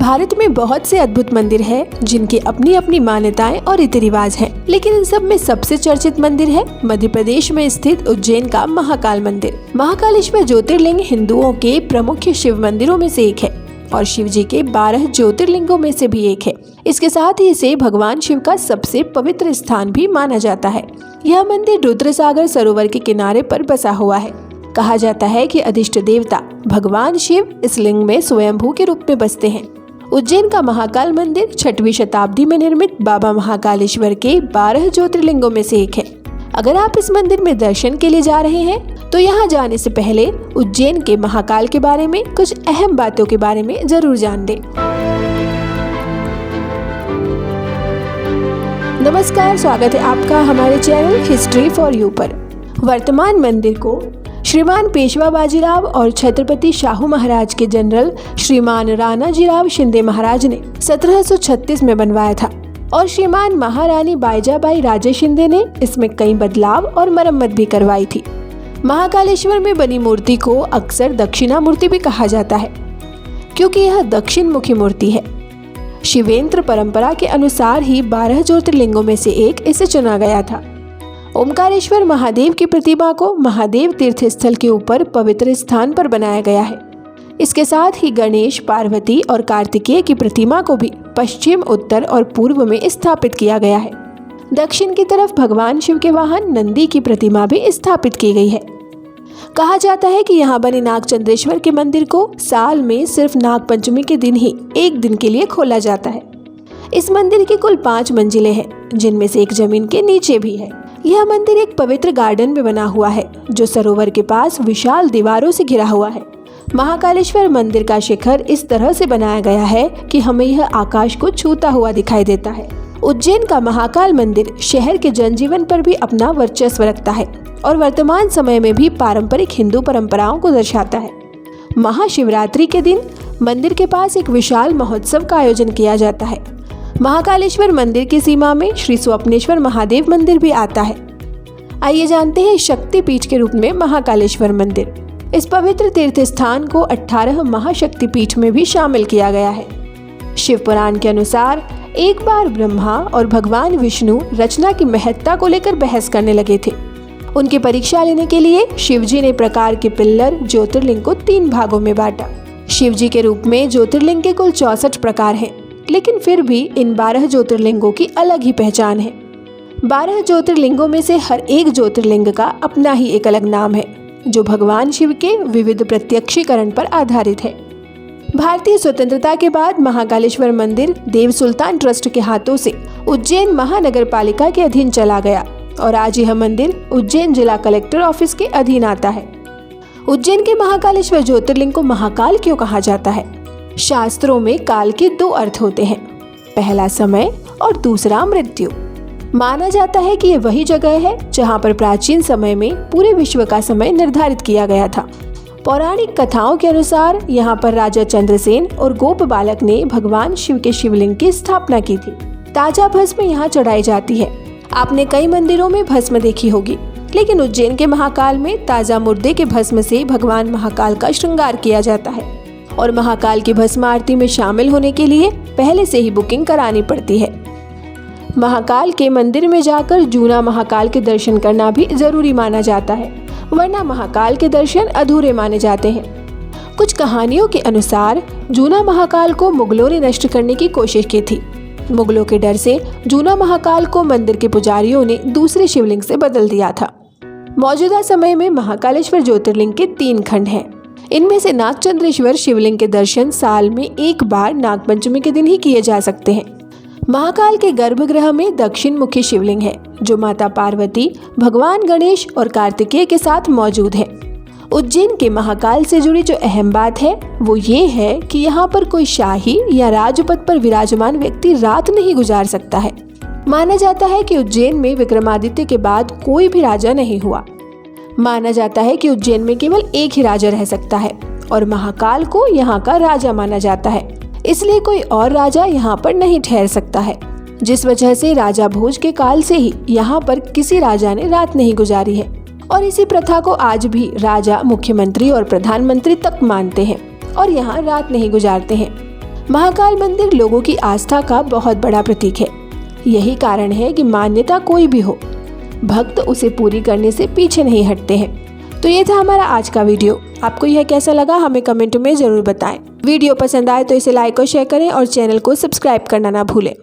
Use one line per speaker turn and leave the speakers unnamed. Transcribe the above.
भारत में बहुत से अद्भुत मंदिर हैं जिनकी अपनी अपनी मान्यताएं और रीति रिवाज हैं, लेकिन इन सब में सबसे चर्चित मंदिर है मध्य प्रदेश में स्थित उज्जैन का महाकाल मंदिर। महाकालेश्वर ज्योतिर्लिंग हिंदुओं के प्रमुख शिव मंदिरों में से एक है और शिव जी के 12 ज्योतिर्लिंगों में से भी एक है। इसके साथ ही इसे भगवान शिव का सबसे पवित्र स्थान भी माना जाता है। यह मंदिर रुद्रसागर सरोवर के किनारे पर बसा हुआ है। कहा जाता है कि अधिष्ट देवता भगवान शिव इस लिंग में स्वयंभू के रूप में बसते हैं। उज्जैन का महाकाल मंदिर 6वीं शताब्दी में निर्मित बाबा महाकालेश्वर के 12 ज्योतिर्लिंगों में से एक है। अगर आप इस मंदिर में दर्शन के लिए जा रहे हैं तो यहाँ जाने से पहले उज्जैन के महाकाल के बारे में कुछ अहम बातों के बारे में जरूर जान लें। नमस्कार, स्वागत है आपका हमारे चैनल हिस्ट्री फॉर यू पर। वर्तमान मंदिर को श्रीमान पेशवा बाजीराव और छत्रपति शाहू महाराज के जनरल श्रीमान राणाजीराव शिंदे महाराज ने 1736 में बनवाया था और श्रीमान महारानी बाईजाबाई राजे शिंदे ने इसमें कई बदलाव और मरम्मत भी करवाई थी। महाकालेश्वर में बनी मूर्ति को अक्सर दक्षिणा मूर्ति भी कहा जाता है क्योंकि यह दक्षिण मुखी मूर्ति है। शिवेंद्र परंपरा के अनुसार ही 12 ज्योतिर्लिंगों में से एक इसे चुना गया था। ओमकारेश्वर महादेव की प्रतिमा को महादेव तीर्थ स्थल के ऊपर पवित्र स्थान पर बनाया गया है। इसके साथ ही गणेश, पार्वती और कार्तिकेय की प्रतिमा को भी पश्चिम, उत्तर और पूर्व में स्थापित किया गया है। दक्षिण की तरफ भगवान शिव के वाहन नंदी की प्रतिमा भी स्थापित की गई है। कहा जाता है कि यहाँ बने नागचंद्रेश्वर के मंदिर को साल में सिर्फ नागपंचमी के दिन ही एक दिन के लिए खोला जाता है। इस मंदिर की कुल 5 मंजिलें हैं, जिनमें से एक जमीन के नीचे भी है। यह मंदिर एक पवित्र गार्डन में बना हुआ है जो सरोवर के पास विशाल दीवारों से घिरा हुआ है। महाकालेश्वर मंदिर का शिखर इस तरह से बनाया गया है कि हमें यह आकाश को छूता हुआ दिखाई देता है। उज्जैन का महाकाल मंदिर शहर के जनजीवन पर भी अपना वर्चस्व रखता है और वर्तमान समय में भी पारंपरिक हिंदू परंपराओं को दर्शाता है। महाशिवरात्रि के दिन मंदिर के पास एक विशाल महोत्सव का आयोजन किया जाता है। महाकालेश्वर मंदिर की सीमा में श्री स्वप्नेश्वर महादेव मंदिर भी आता है। आइए जानते हैं शक्ति पीठ के रूप में महाकालेश्वर मंदिर। इस पवित्र तीर्थ स्थान को 18 महाशक्ति पीठ में भी शामिल किया गया है। शिव पुराण के अनुसार एक बार ब्रह्मा और भगवान विष्णु रचना की महत्ता को लेकर बहस करने लगे थे। उनकी परीक्षा लेने के लिए शिव जी ने प्रकार के पिल्लर ज्योतिर्लिंग को 3 भागों में बांटा। शिव जी के रूप में ज्योतिर्लिंग के कुल 64 प्रकार हैं, लेकिन फिर भी इन 12 ज्योतिर्लिंगों की अलग ही पहचान है। 12 ज्योतिर्लिंगों में से हर एक ज्योतिर्लिंग का अपना ही एक अलग नाम है जो भगवान शिव के विविध प्रत्यक्षीकरण पर आधारित है। भारतीय स्वतंत्रता के बाद महाकालेश्वर मंदिर देव सुल्तान ट्रस्ट के हाथों से उज्जैन महानगर पालिका के अधीन चला गया और आज यह मंदिर उज्जैन जिला कलेक्टर ऑफिस के अधीन आता है। उज्जैन के महाकालेश्वर ज्योतिर्लिंग को महाकाल क्यों कहा जाता है? शास्त्रों में काल के 2 अर्थ होते हैं, पहला समय और दूसरा मृत्यु। माना जाता है कि यह वही जगह है जहां पर प्राचीन समय में पूरे विश्व का समय निर्धारित किया गया था। पौराणिक कथाओं के अनुसार यहां पर राजा चंद्रसेन और गोप बालक ने भगवान शिव के शिवलिंग की स्थापना की थी। ताजा भस्म यहां चढ़ाई जाती है। आपने कई मंदिरों में भस्म देखी होगी, लेकिन उज्जैन के महाकाल में ताजा मुर्दे के भस्म से भगवान महाकाल का श्रृंगार किया जाता है और महाकाल की भस्म आरती में शामिल होने के लिए पहले से ही बुकिंग करानी पड़ती है। महाकाल के मंदिर में जाकर जूना महाकाल के दर्शन करना भी जरूरी माना जाता है, वरना महाकाल के दर्शन अधूरे माने जाते हैं। कुछ कहानियों के अनुसार जूना महाकाल को मुगलों ने नष्ट करने की कोशिश की थी। मुगलों के डर से जूना महाकाल को मंदिर के पुजारियों ने दूसरे शिवलिंग से बदल दिया था। मौजूदा समय में महाकालेश्वर ज्योतिर्लिंग के 3 खंड हैं। इनमें से नागचंद्रेश्वर शिवलिंग के दर्शन साल में एक बार नागपंचमी के दिन ही किए जा सकते हैं। महाकाल के गर्भगृह में दक्षिण मुखी शिवलिंग है जो माता पार्वती, भगवान गणेश और कार्तिकेय के साथ मौजूद है। उज्जैन के महाकाल से जुड़ी जो अहम बात है वो ये है कि यहाँ पर कोई शाही या राजपद पर विराजमान व्यक्ति रात नहीं गुजार सकता है। माना जाता है कि उज्जैन में विक्रमादित्य के बाद कोई भी राजा नहीं हुआ। माना जाता है कि उज्जैन में केवल एक ही राजा रह सकता है और महाकाल को यहाँ का राजा माना जाता है, इसलिए कोई और राजा यहाँ पर नहीं ठहर सकता है। जिस वजह से राजा भोज के काल से ही यहाँ पर किसी राजा ने रात नहीं गुजारी है और इसी प्रथा को आज भी राजा, मुख्यमंत्री और प्रधानमंत्री तक मानते हैं और यहाँ रात नहीं गुजारते हैं। महाकाल मंदिर लोगों की आस्था का बहुत बड़ा प्रतीक है। यही कारण है कि मान्यता कोई भी हो, भक्त उसे पूरी करने से पीछे नहीं हटते हैं। तो ये था हमारा आज का वीडियो। आपको यह कैसा लगा हमें कमेंट में ज़रूर बताएं। वीडियो पसंद आए तो इसे लाइक और शेयर करें और चैनल को सब्सक्राइब करना ना भूलें।